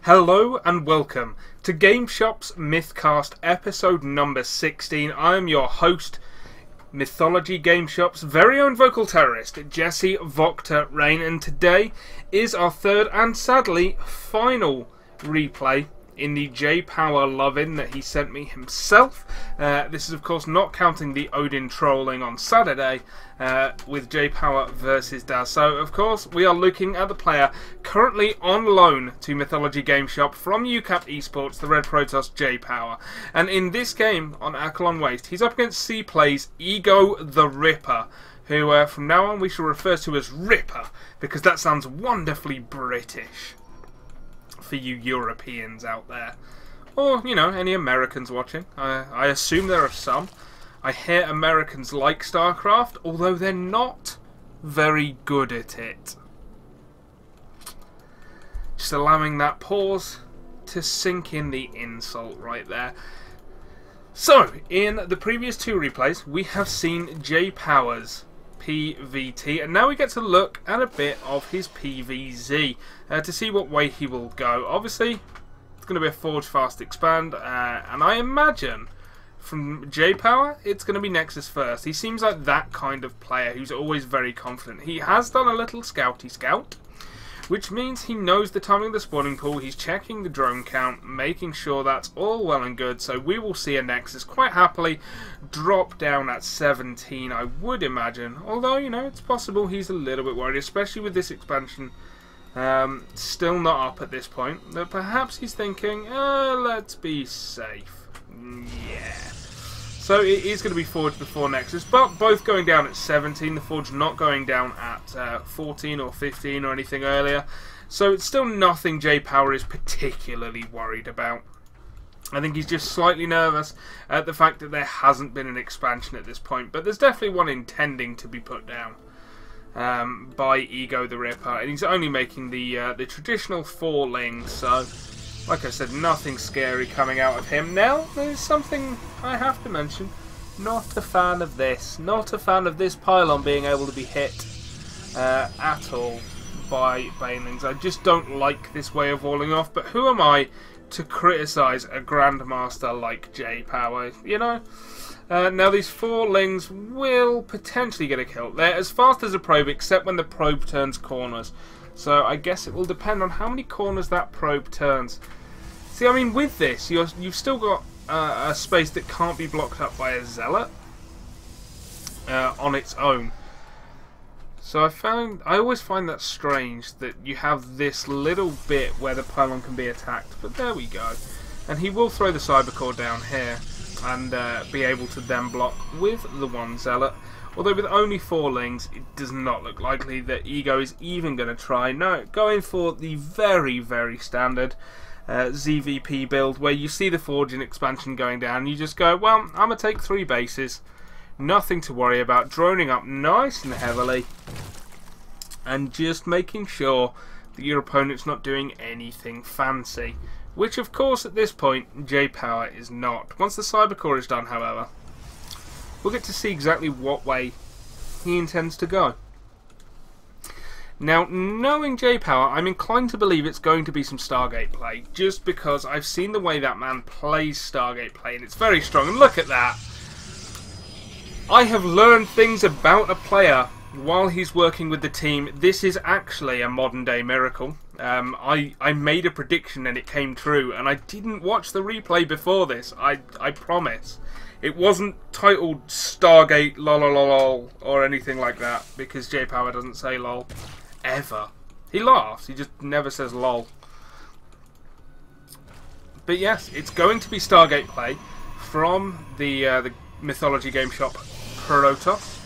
Hello and welcome to GameShop's MythCast episode number 16. I am your host, Mythology GameShop's very own vocal terrorist, Jesse Voctor Rain, and today is our third and sadly final replay in the JayPower love-in that he sent me himself. This is of course not counting the Odin trolling on Saturday with JayPower versus Daz. So of course we are looking at the player currently on loan to Mythology GameShop from UCAP Esports, the Red Protoss JayPower. And in this game on Akilon Wastes, he's up against CPLAY's ThreeGoTheRipper, who from now on we shall refer to as Ripper, because that sounds wonderfully British for you Europeans out there, or you know, any Americans watching. I assume there are some. I hear Americans like StarCraft, although they're not very good at it. Just allowing that pause to sink in the insult right there. So, in the previous two replays, we have seen JayPower's PVT, and now we get to look at a bit of his PVZ to see what way he will go. Obviously, it's going to be a Forge Fast Expand, and I imagine from JayPower it's going to be Nexus first. He seems like that kind of player who's always very confident. He has done a little scouty scout, which means he knows the timing of the spawning pool. He's checking the drone count, making sure that's all well and good. So we will see a Nexus quite happily drop down at 17, I would imagine. Although, you know, it's possible he's a little bit worried, especially with this expansion still not up at this point. That perhaps he's thinking, let's be safe. Yeah. So it is going to be Forge before Nexus, but both going down at 17, the Forge not going down at 14 or 15 or anything earlier. So it's still nothing JayPower is particularly worried about. I think he's just slightly nervous at the fact that there hasn't been an expansion at this point, but there's definitely one intending to be put down by ThreegoTheRipper, and he's only making the traditional 4 lings, so like I said, nothing scary coming out of him. Now, there's something I have to mention. Not a fan of this. Not a fan of this pylon being able to be hit at all by banelings. I just don't like this way of walling off, but who am I to criticise a Grandmaster like JayPower, you know? Now these 4 lings will potentially get a kill. They're as fast as a probe, except when the probe turns corners. So I guess it will depend on how many corners that probe turns. See, I mean, with this, you've still got a space that can't be blocked up by a Zealot on its own. So I always find that strange that you have this little bit where the pylon can be attacked. But there we go. And he will throw the Cybercore down here and be able to then block with the 1 Zealot. Although with only 4 lings, it does not look likely that Ego is even going to try. No, going for the very, very standard ZVP build, where you see the Forge in expansion going down, you just go, well, I'm going to take 3 bases. Nothing to worry about. Droning up nice and heavily. And just making sure that your opponent's not doing anything fancy. Which, of course, at this point, JayPower is not. Once the Cybercore is done, however, we'll get to see exactly what way he intends to go. Now, knowing JayPower, I'm inclined to believe it's going to be some Stargate play, just because I've seen the way that man plays Stargate play, and it's very strong. And look at that! I have learned things about a player while he's working with the team. This is actually a modern-day miracle. I made a prediction and it came true, and I didn't watch the replay before this, I promise. It wasn't titled Stargate lol or anything like that, because JayPower doesn't say lol ever. He laughs, he just never says lol. But yes, it's going to be Stargate play from the Mythology GameShop Protoss,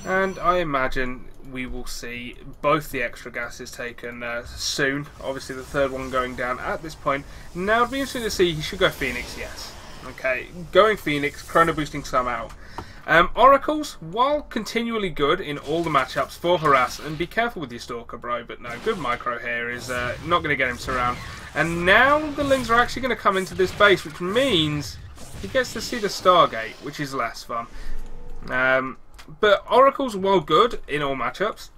and I imagine we will see both the extra gases taken soon. Obviously the third one going down at this point. Now it'd be interesting to see. He should go Phoenix, yes. Okay, going Phoenix, chrono boosting some out. Oracles, while continually good in all the matchups for Harass, and be careful with your Stalker, bro, but no, good micro here is not going to get him surround. And now the Lings are actually going to come into this base, which means he gets to see the Stargate, which is less fun. But Oracles, while good in all matchups,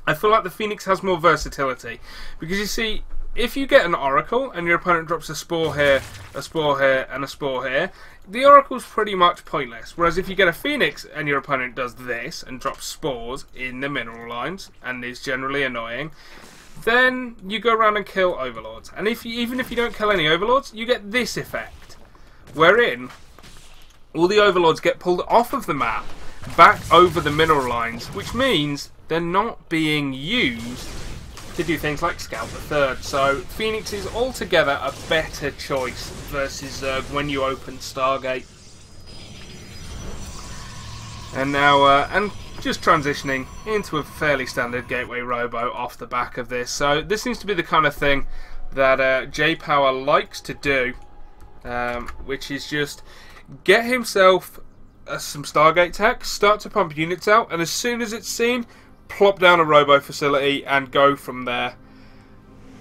I feel like the Phoenix has more versatility. Because you see, if you get an Oracle and your opponent drops a Spore here, a Spore here, and a Spore here, the Oracle's pretty much pointless. Whereas if you get a Phoenix and your opponent does this and drops Spores in the mineral lines and is generally annoying, then you go around and kill Overlords. And even if you don't kill any Overlords, you get this effect, wherein all the Overlords get pulled off of the map back over the mineral lines, which means they're not being used to do things like Scout the Third. So Phoenix is altogether a better choice versus Zerg when you open Stargate. And now, and just transitioning into a fairly standard Gateway Robo off the back of this. So this seems to be the kind of thing that JayPower likes to do, which is just get himself some Stargate tech, start to pump units out, and as soon as it's seen, plop down a Robo facility and go from there.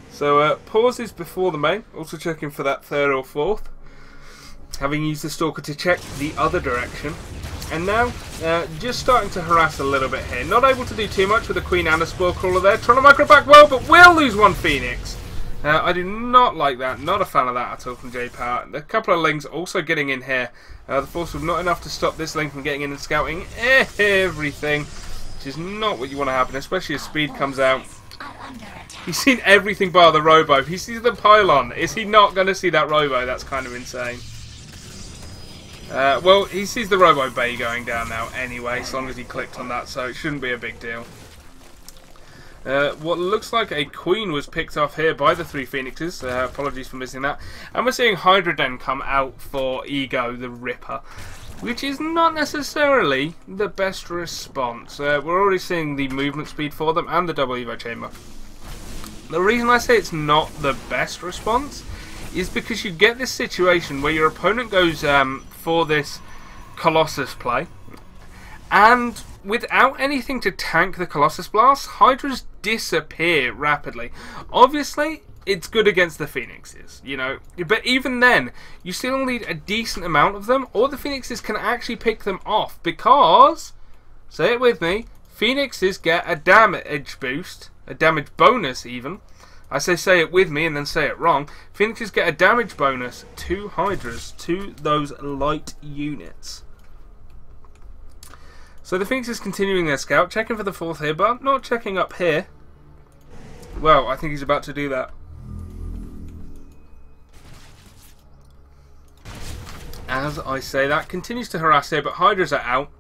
So pauses before the main, also checking for that third or fourth, having used the Stalker to check the other direction. And now, just starting to harass a little bit here. Not able to do too much with a Queen and a Spore Crawler there. Trying to micro back well, but will lose one Phoenix. I do not like that. Not a fan of that at all from JayPower. A couple of Lings also getting in here. The Force was not enough to stop this Ling from getting in and scouting everything, which is not what you want to happen, especially as speed comes out. He's seen everything bar the Robo. He sees the pylon. Is he not going to see that Robo? That's kind of insane. Well, he sees the Robo Bay going down now anyway, as long as he clicked on that, so it shouldn't be a big deal. What looks like a Queen was picked off here by the 3 Phoenixes. Apologies for missing that. And we're seeing Hydra Den come out for Ego the Ripper, which is not necessarily the best response. We're already seeing the movement speed for them and the double Evo chamber. The reason I say it's not the best response is because you get this situation where your opponent goes for this Colossus play, and without anything to tank the Colossus Blast, Hydras disappear rapidly. Obviously, it's good against the Phoenixes, you know, but even then, you still need a decent amount of them, or the Phoenixes can actually pick them off, because, say it with me, Phoenixes get a damage boost, a damage bonus even. I say it with me and then say it wrong. Phoenixes get a damage bonus to Hydras, to those light units. So the Phoenix is continuing their scout, checking for the 4th here, but not checking up here. Well, I think he's about to do that. As I say that, continues to harass here, but Hydras are out.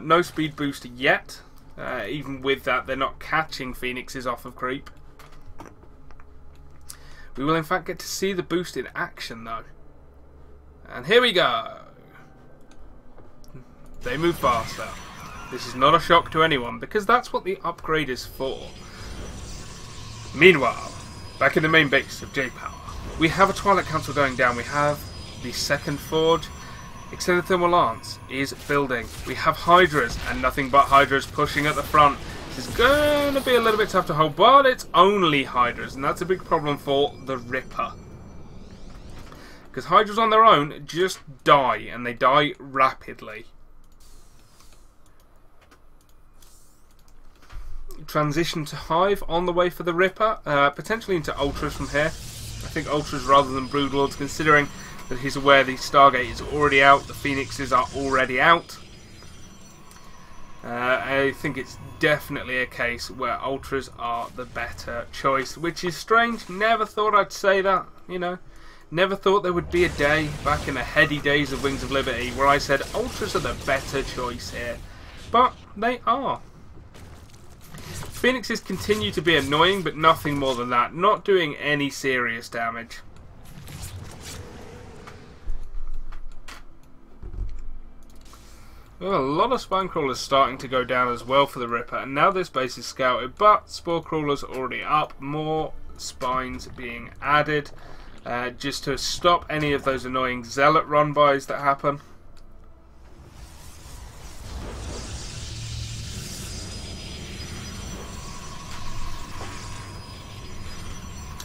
No speed boost yet. Even with that, they're not catching Phoenixes off of creep. We will in fact get to see the boost in action though. And here we go. They move faster. This is not a shock to anyone, because that's what the upgrade is for. Meanwhile, back in the main base of JayPower, we have a Twilight Council going down. We have the 2nd Forge. Extended Thermal Lance is building. We have Hydras, and nothing but Hydras pushing at the front. This is going to be a little bit tough to hold, but it's only Hydras, and that's a big problem for the Ripper. Because Hydras on their own just die, and they die rapidly. Transition to Hive on the way for the Ripper, potentially into Ultras from here. I think Ultras rather than Broodlords, considering that he's aware the Stargate is already out, the Phoenixes are already out. I think it's definitely a case where Ultras are the better choice, which is strange. Never thought I'd say that, you know. Never thought there would be a day back in the heady days of Wings of Liberty where I said Ultras are the better choice here. But they are. Phoenixes continue to be annoying, but nothing more than that. Not doing any serious damage. Well, a lot of Spine Crawlers starting to go down as well for the Ripper, and now this base is scouted, but Spore Crawlers already up. More Spines being added, just to stop any of those annoying Zealot run-bys that happen.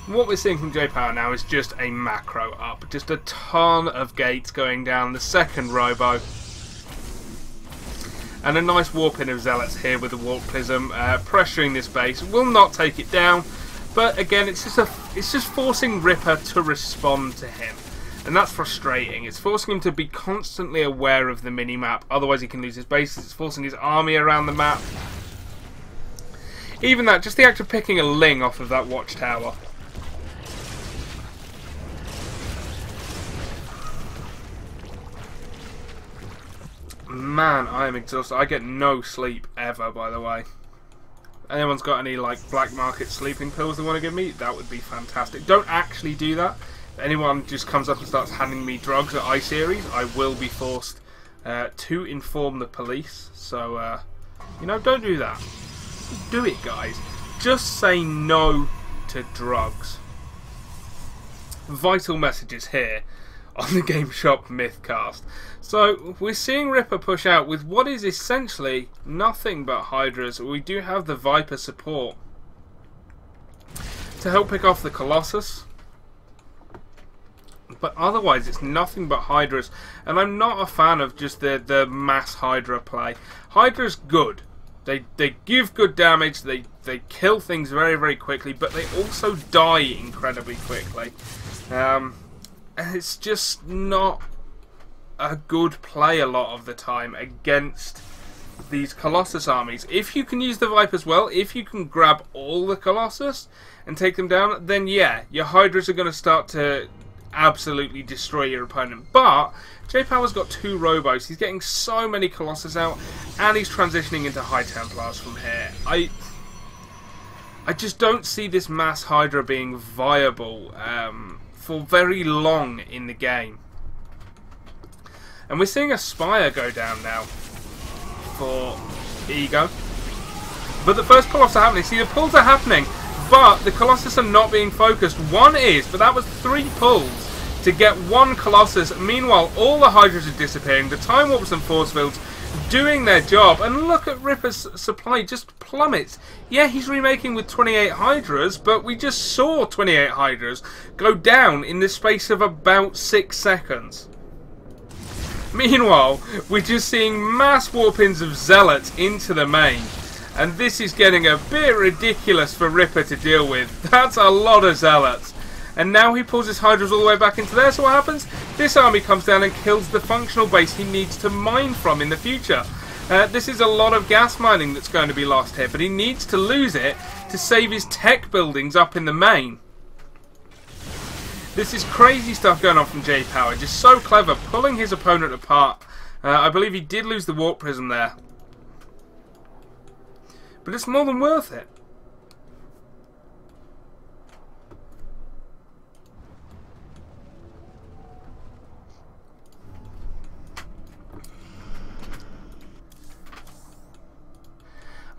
What we're seeing from JayPower now is just a macro up. Just a ton of gates going down the 2nd Robo. And a nice warp in of Zealots here with the Warp Prism, pressuring this base. Will not take it down, but again, it's just a it's just forcing Ripper to respond to him. And that's frustrating. It's forcing him to be constantly aware of the mini-map, otherwise he can lose his bases. It's forcing his army around the map. Even that, just the act of picking a Ling off of that watchtower. Man, I am exhausted. I get no sleep ever, by the way. Anyone's got any like black market sleeping pills they want to give me? That would be fantastic. Don't actually do that. If anyone just comes up and starts handing me drugs at I-Series, I will be forced to inform the police. So, you know, don't do that. Do it, guys. Just say no to drugs. Vital messages here on the GameShop MythCast. So, we're seeing Ripper push out with what is essentially nothing but Hydras. We do have the Viper support to help pick off the Colossus. But otherwise, it's nothing but Hydras. And I'm not a fan of just the mass Hydra play. Hydra's good. They give good damage. They kill things very, very quickly. But they also die incredibly quickly. And it's just not a good play a lot of the time against these Colossus armies. If you can use the Vipers well, if you can grab all the Colossus and take them down, then yeah, your Hydras are going to start to absolutely destroy your opponent. But JayPower's got 2 Robos. He's getting so many Colossus out, and he's transitioning into High Templars from here. I just don't see this mass Hydra being viable for very long in the game. And we're seeing a Spire go down now for Ego. But the first pull-offs are happening. See, the pulls are happening, but the Colossus are not being focused. One is, but that was 3 pulls to get 1 Colossus. Meanwhile, all the Hydras are disappearing. The Time Warps and Force Fields doing their job. And look at Ripper's supply just plummets. Yeah, he's remaking with 28 Hydras, but we just saw 28 Hydras go down in the space of about 6 seconds. Meanwhile, we're just seeing mass warp-ins of Zealots into the main. And this is getting a bit ridiculous for Ripper to deal with. That's a lot of Zealots. And now he pulls his Hydras all the way back into there. So what happens? This army comes down and kills the functional base he needs to mine from in the future. This is a lot of gas mining that's going to be lost here. But he needs to lose it to save his tech buildings up in the main. This is crazy stuff going on from JayPower. Just so clever, pulling his opponent apart. I believe he did lose the Warp Prism there. But it's more than worth it.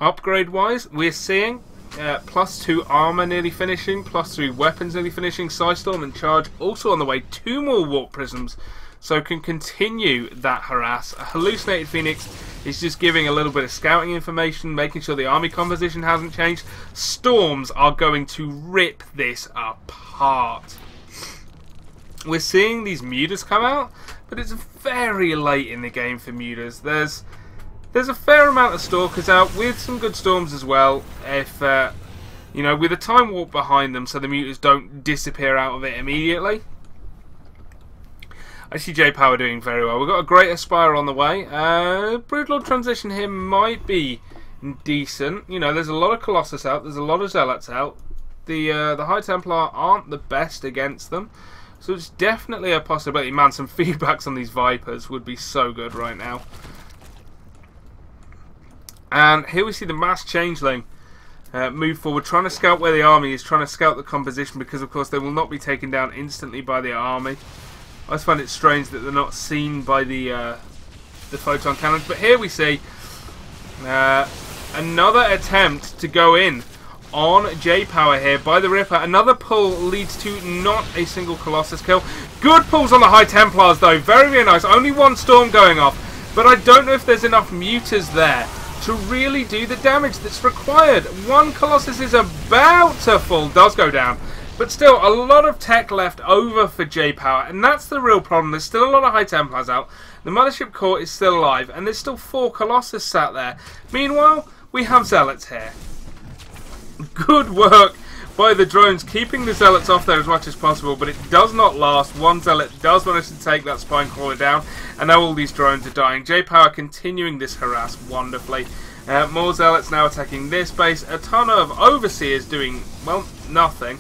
Upgrade wise, we're seeing +2 armor nearly finishing, +3 weapons nearly finishing, Psystorm and Charge also on the way, 2 more Warp Prisms, so can continue that harass. A Hallucinated Phoenix is just giving a little bit of scouting information, making sure the army composition hasn't changed. Storms are going to rip this apart. We're seeing these Mutas come out, but it's very late in the game for Mutas. There's a fair amount of Stalkers out with some good Storms as well. If you know, with a Time Warp behind them, so the Mutas don't disappear out of it immediately. I see JayPower doing very well. We've got a Great Aspire on the way. Broodlord transition here might be decent. You know, there's a lot of Colossus out. There's a lot of Zealots out. The High Templar aren't the best against them, so it's definitely a possibility. Man, some feedbacks on these Vipers would be so good right now. And here we see the Mass Changeling move forward, trying to scout where the army is, trying to scout the composition, because of course they will not be taken down instantly by the army. I just find it strange that they're not seen by the photon cannons. But here we see another attempt to go in on JayPower here by the Ripper. Another pull leads to not a single Colossus kill. Good pulls on the High Templars though, very, very nice. Only 1 Storm going off, but I don't know if there's enough Mutas there to really do the damage that's required. 1 Colossus is about to fall, does go down, but still a lot of tech left over for JayPower, and that's the real problem. There's still a lot of High Templars out, the Mothership Core is still alive, and there's still 4 Colossus sat there. Meanwhile, we have Zealots here. Good work by the drones, keeping the Zealots off there as much as possible, but it does not last. One Zealot does manage to take that Spine Crawler down, and now all these drones are dying. JayPower continuing this harass wonderfully. More Zealots now attacking this base. A ton of Overseers doing, well, nothing.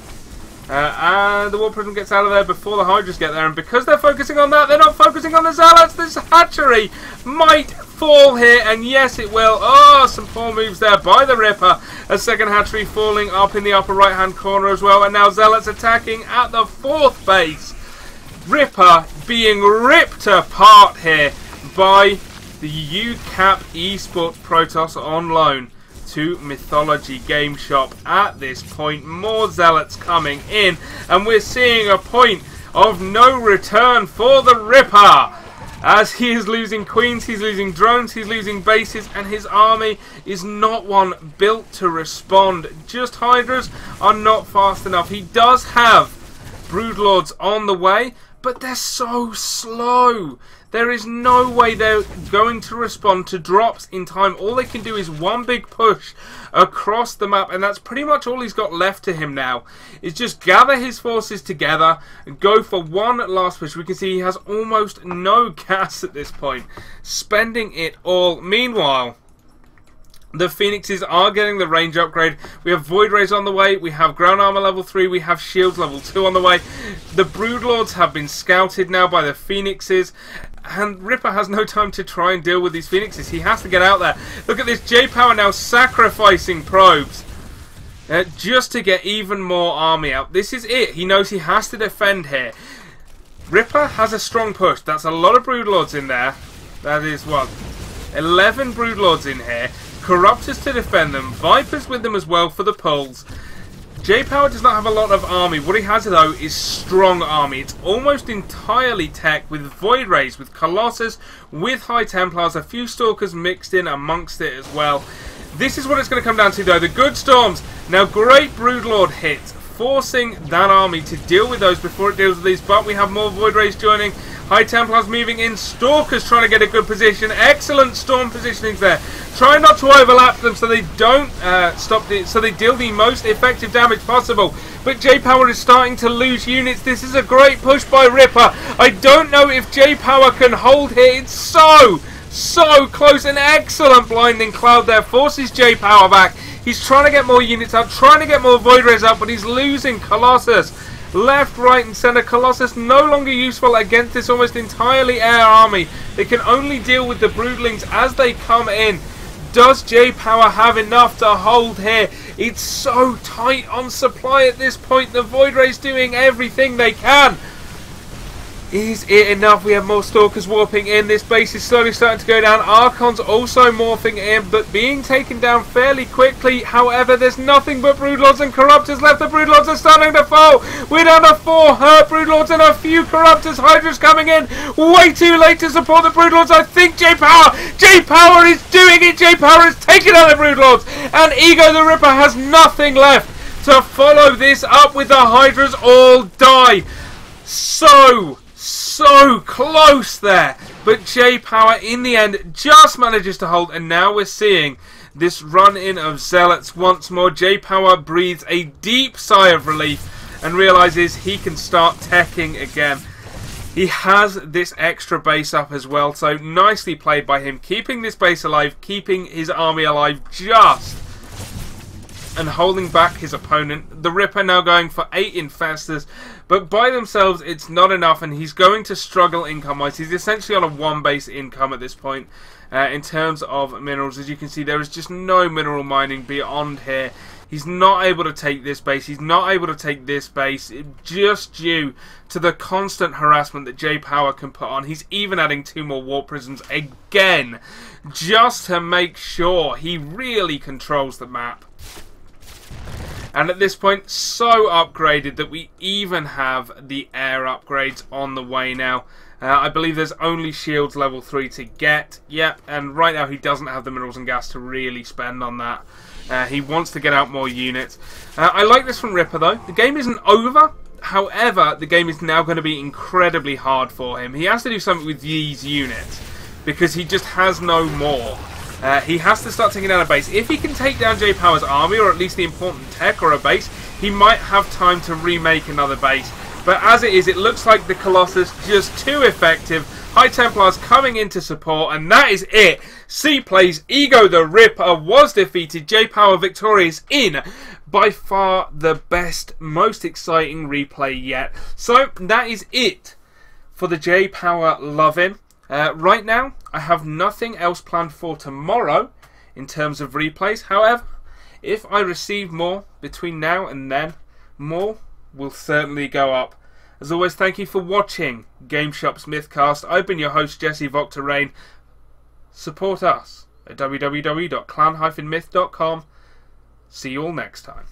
And the Warp Prism gets out of there before the Hydras get there, and because they're focusing on that, they're not focusing on the Zealots. This hatchery might fall here, and yes it will. Oh, some poor moves there by the Ripper. A second hatchery falling up in the upper right hand corner as well, and now Zealots attacking at the 4th base. Ripper being ripped apart here by the UCAP Esports Protoss on loan to Mythology Game Shop. At this point, more Zealots coming in, and we're seeing a point of no return for the Ripper, as he is losing queens, he's losing drones, he's losing bases, and his army is not one built to respond. Just Hydras are not fast enough. He does have Broodlords on the way, but they're so slow. There is no way they're going to respond to drops in time. All they can do is one big push across the map, and that's pretty much all he's got left to him now, is just gather his forces together and go for one last push. We can see he has almost no gas at this point, spending it all. Meanwhile, the Phoenixes are getting the range upgrade. We have Void Rays on the way. We have Ground Armor level 3. We have Shields level 2 on the way. The Broodlords have been scouted now by the Phoenixes. And Ripper has no time to try and deal with these Phoenixes. He has to get out there. Look at this. JayPower now sacrificing probes just to get even more army out. This is it. He knows he has to defend here. Ripper has a strong push. That's a lot of Broodlords in there. That is, what, 11 Broodlords in here. Corruptors to defend them, Vipers with them as well for the pulls. JayPower does not have a lot of army. What he has though is strong army. It's almost entirely tech with Void Rays, with Colossus, with High Templars, a few Stalkers mixed in amongst it as well. This is what it's going to come down to though, the good storms. Now great Broodlord hits, forcing that army to deal with those before it deals with these, but we have more Void Rays joining. High Templars moving in, Stalkers trying to get a good position, excellent storm positionings there. Try not to overlap them so they don't so they deal the most effective damage possible. But JayPower is starting to lose units. This is a great push by Ripper. I don't know if JayPower can hold here. It's so close. An excellent Blinding Cloud there forces JayPower back. He's trying to get more units out, trying to get more Void Rays out, but he's losing Colossus. Left, right and centre. Colossus no longer useful against this almost entirely air army. They can only deal with the Broodlings as they come in. Does JayPower have enough to hold here? It's so tight on supply at this point. The Void Rays doing everything they can. Is it enough? We have more Stalkers warping in. This base is slowly starting to go down. Archon's also morphing in, but being taken down fairly quickly. However, there's nothing but Broodlords and Corruptors left. The Broodlords are starting to fall. We're down to 4 hurt Broodlords and a few Corruptors. Hydra's coming in. Way too late to support the Broodlords. I think JayPower is doing it. JayPower is taking out the Broodlords. And Ego the Ripper has nothing left to follow this up with. The Hydras all die. So close there, but JayPower in the end just manages to hold, and now we're seeing this run in of Zealots once more. JayPower breathes a deep sigh of relief and realizes he can start teching again. He has this extra base up as well, so nicely played by him, keeping this base alive, keeping his army alive just, and holding back his opponent. The Ripper now going for 8 Infestors, but by themselves it's not enough, and he's going to struggle income-wise. He's essentially on a 1 base income at this point in terms of minerals. As you can see, there is just no mineral mining beyond here. He's not able to take this base. He's not able to take this base just due to the constant harassment that JayPower can put on. He's even adding 2 more Warp Prisms again just to make sure he really controls the map. And at this point, so upgraded that we even have the air upgrades on the way now. I believe there's only Shields level 3 to get. Yep, and right now he doesn't have the minerals and gas to really spend on that. He wants to get out more units. I like this from Ripper though. The game isn't over. However, the game is now going to be incredibly hard for him. He has to do something with these units because he just has no more. He has to start taking down a base. If he can take down JayPower's army, or at least the important tech or a base, he might have time to remake another base. But as it is, it looks like the Colossus just too effective. High Templars coming into support, and that is it. CPLAY's ThreeGoTheRipper was defeated. JayPower victorious in by far the best, most exciting replay yet. So that is it for the JayPower Love-In. Right now, I have nothing else planned for tomorrow in terms of replays. However, if I receive more between now and then, more will certainly go up. As always, thank you for watching GameShop's MythCast. I've been your host, Jesse Vocterain. Support us at www.clan-myth.com. See you all next time.